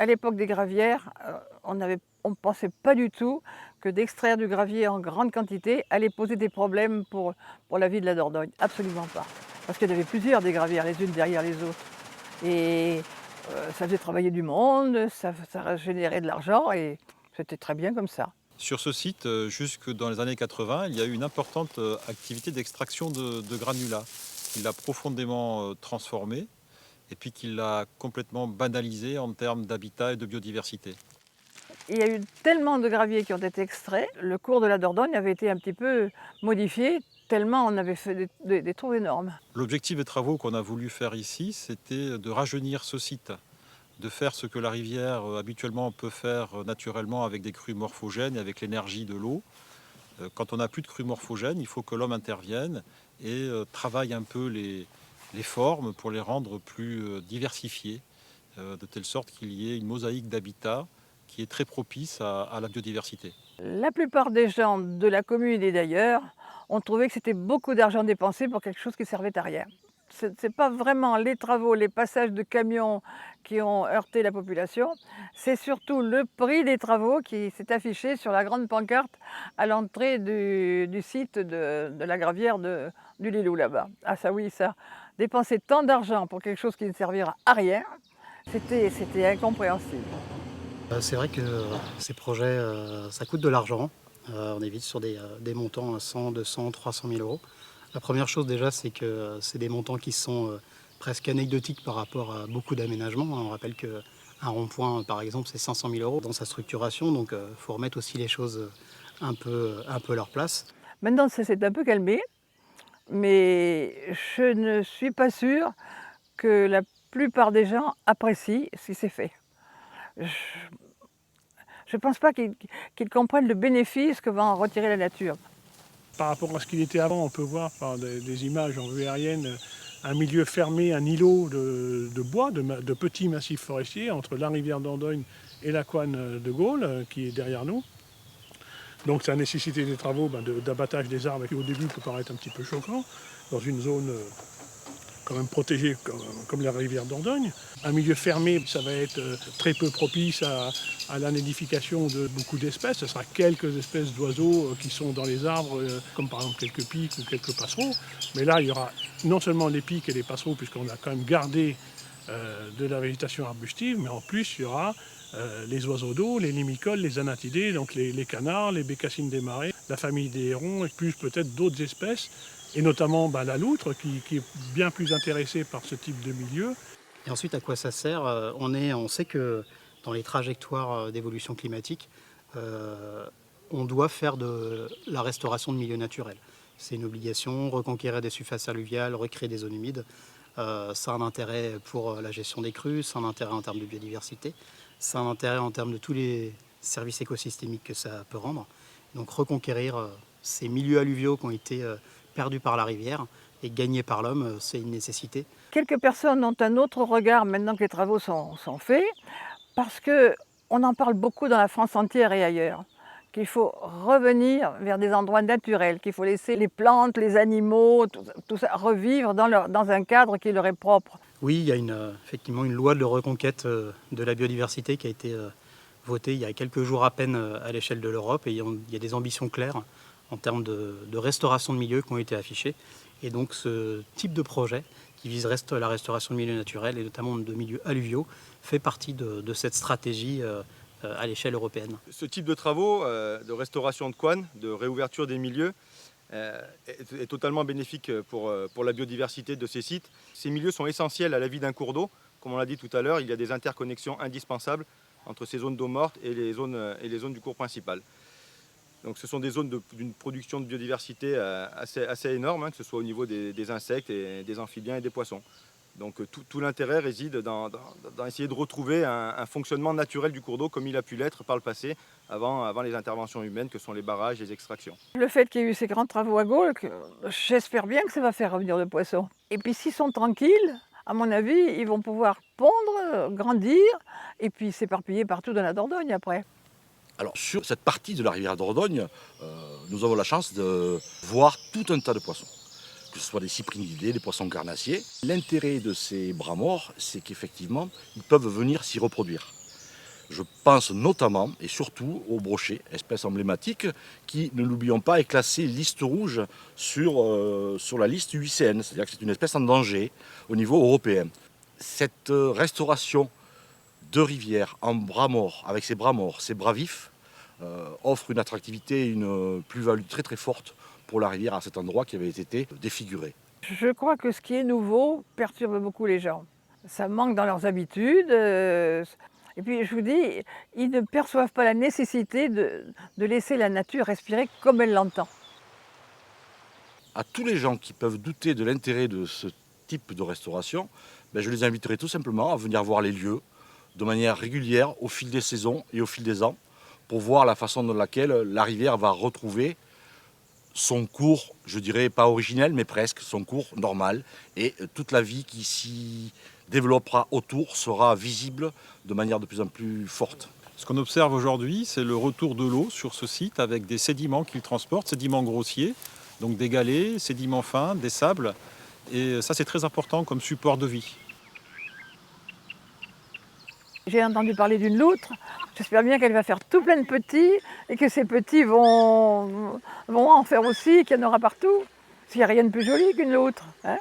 À l'époque des gravières, on ne pensait pas du tout que d'extraire du gravier en grande quantité allait poser des problèmes pour la vie de la Dordogne. Absolument pas. Parce qu'il y en avait plusieurs des gravières, les unes derrière les autres. Et ça faisait travailler du monde, ça générait de l'argent et c'était très bien comme ça. Sur ce site, jusque dans les années 80, il y a eu une importante activité d'extraction de granulats. Il l'a profondément transformé et puis qu'il l'a complètement banalisé en termes d'habitat et de biodiversité. Il y a eu tellement de graviers qui ont été extraits, le cours de la Dordogne avait été un petit peu modifié, tellement on avait fait des trous énormes. L'objectif des travaux qu'on a voulu faire ici, c'était de rajeunir ce site, de faire ce que la rivière habituellement peut faire naturellement avec des crues morphogènes et avec l'énergie de l'eau. Quand on n'a plus de crues morphogènes, il faut que l'homme intervienne et travaille un peu les formes pour les rendre plus diversifiées, de telle sorte qu'il y ait une mosaïque d'habitat qui est très propice à la biodiversité. La plupart des gens de la commune et d'ailleurs ont trouvé que c'était beaucoup d'argent dépensé pour quelque chose qui servait à rien. Ce n'est pas vraiment les travaux, les passages de camions qui ont heurté la population, c'est surtout le prix des travaux qui s'est affiché sur la grande pancarte à l'entrée du site de la gravière du Lilou là-bas. Ah ça oui, ça, dépenser tant d'argent pour quelque chose qui ne servira à rien, c'était incompréhensible. C'est vrai que ces projets, ça coûte de l'argent. On est vite sur des montants à 100, 200, 300 000 euros. La première chose déjà, c'est que c'est des montants qui sont presque anecdotiques par rapport à beaucoup d'aménagements. On rappelle qu'un rond-point, par exemple, c'est 500 000 euros dans sa structuration, donc il faut remettre aussi les choses un peu à leur place. Maintenant, ça s'est un peu calmé, mais je ne suis pas sûre que la plupart des gens apprécient ce qui s'est fait. Je ne pense pas qu'ils comprennent le bénéfice que va en retirer la nature. Par rapport à ce qu'il était avant, on peut voir par des images en vue aérienne un milieu fermé, un îlot de bois, de petits massifs forestiers entre la rivière Dordogne et la Couanne de Gaulle, qui est derrière nous. Donc ça a nécessité des travaux d'abattage des arbres qui au début peut paraître un petit peu choquant, dans une zone quand même protégée comme la rivière Dordogne. Un milieu fermé, ça va être très peu propice à la nidification de beaucoup d'espèces. Ce sera quelques espèces d'oiseaux qui sont dans les arbres, comme par exemple quelques pics ou quelques passereaux. Mais là, il y aura non seulement les pics et les passereaux, puisqu'on a quand même gardé de la végétation arbustive, mais en plus, il y aura les oiseaux d'eau, les limicoles, les anatidés, donc les canards, les bécassines des marais, la famille des hérons, et plus peut-être d'autres espèces, et notamment la loutre, qui est bien plus intéressée par ce type de milieu. Et ensuite, à quoi ça sert? On sait que dans les trajectoires d'évolution climatique, on doit faire de la restauration de milieux naturels. C'est une obligation, reconquérir des surfaces alluviales, recréer des zones humides. Ça a un intérêt pour la gestion des crues, ça a un intérêt en termes de biodiversité, ça a un intérêt en termes de tous les services écosystémiques que ça peut rendre. Donc reconquérir ces milieux alluviaux qui ont été perdus par la rivière et gagnés par l'homme, c'est une nécessité. Quelques personnes ont un autre regard maintenant que les travaux sont faits, parce qu'on en parle beaucoup dans la France entière et ailleurs, qu'il faut revenir vers des endroits naturels, qu'il faut laisser les plantes, les animaux, tout ça revivre dans un cadre qui leur est propre. Oui, il y a effectivement une loi de reconquête de la biodiversité qui a été votée il y a quelques jours à peine à l'échelle de l'Europe, et il y a des ambitions claires en termes de restauration de milieux qui ont été affichées. Et donc ce type de projet qui vise la restauration de milieux naturels et notamment de milieux alluviaux fait partie de cette stratégie à l'échelle européenne. Ce type de travaux de restauration de Couanne, de réouverture des milieux, est totalement bénéfique pour la biodiversité de ces sites. Ces milieux sont essentiels à la vie d'un cours d'eau. Comme on l'a dit tout à l'heure, il y a des interconnexions indispensables entre ces zones d'eau morte et les zones du cours principal. Donc ce sont des zones d'une production de biodiversité assez énorme, que ce soit au niveau des insectes, et des amphibiens et des poissons. Donc tout l'intérêt réside dans essayer de retrouver un fonctionnement naturel du cours d'eau comme il a pu l'être par le passé, avant les interventions humaines que sont les barrages, les extractions. Le fait qu'il y ait eu ces grands travaux à Gaulle, j'espère bien que ça va faire revenir le poisson. Et puis s'ils sont tranquilles, à mon avis, ils vont pouvoir pondre, grandir, et puis s'éparpiller partout dans la Dordogne après. Alors sur cette partie de la rivière Dordogne, nous avons la chance de voir tout un tas de poissons, que ce soit des cyprinidés, des poissons carnassiers. L'intérêt de ces bras morts, c'est qu'effectivement, ils peuvent venir s'y reproduire. Je pense notamment et surtout au brochet, espèce emblématique, qui, ne l'oublions pas, est classée liste rouge sur la liste UICN, c'est-à-dire que c'est une espèce en danger au niveau européen. Cette restauration de rivières en bras morts, avec ses bras morts, ses bras vifs, offre une attractivité et une plus-value très très forte pour la rivière à cet endroit qui avait été défiguré. Je crois que ce qui est nouveau perturbe beaucoup les gens. Ça manque dans leurs habitudes. Et puis je vous dis, ils ne perçoivent pas la nécessité de laisser la nature respirer comme elle l'entend. À tous les gens qui peuvent douter de l'intérêt de ce type de restauration, je les inviterai tout simplement à venir voir les lieux de manière régulière au fil des saisons et au fil des ans pour voir la façon dans laquelle la rivière va retrouver son cours, je dirais pas originel, mais presque son cours normal, et toute la vie qui s'y développera autour sera visible de manière de plus en plus forte. Ce qu'on observe aujourd'hui, c'est le retour de l'eau sur ce site avec des sédiments qu'il transporte, sédiments grossiers, donc des galets, sédiments fins, des sables, et ça c'est très important comme support de vie. J'ai entendu parler d'une loutre. J'espère bien qu'elle va faire tout plein de petits et que ces petits vont en faire aussi, qu'il y en aura partout. S'il n'y a rien de plus joli qu'une loutre, hein.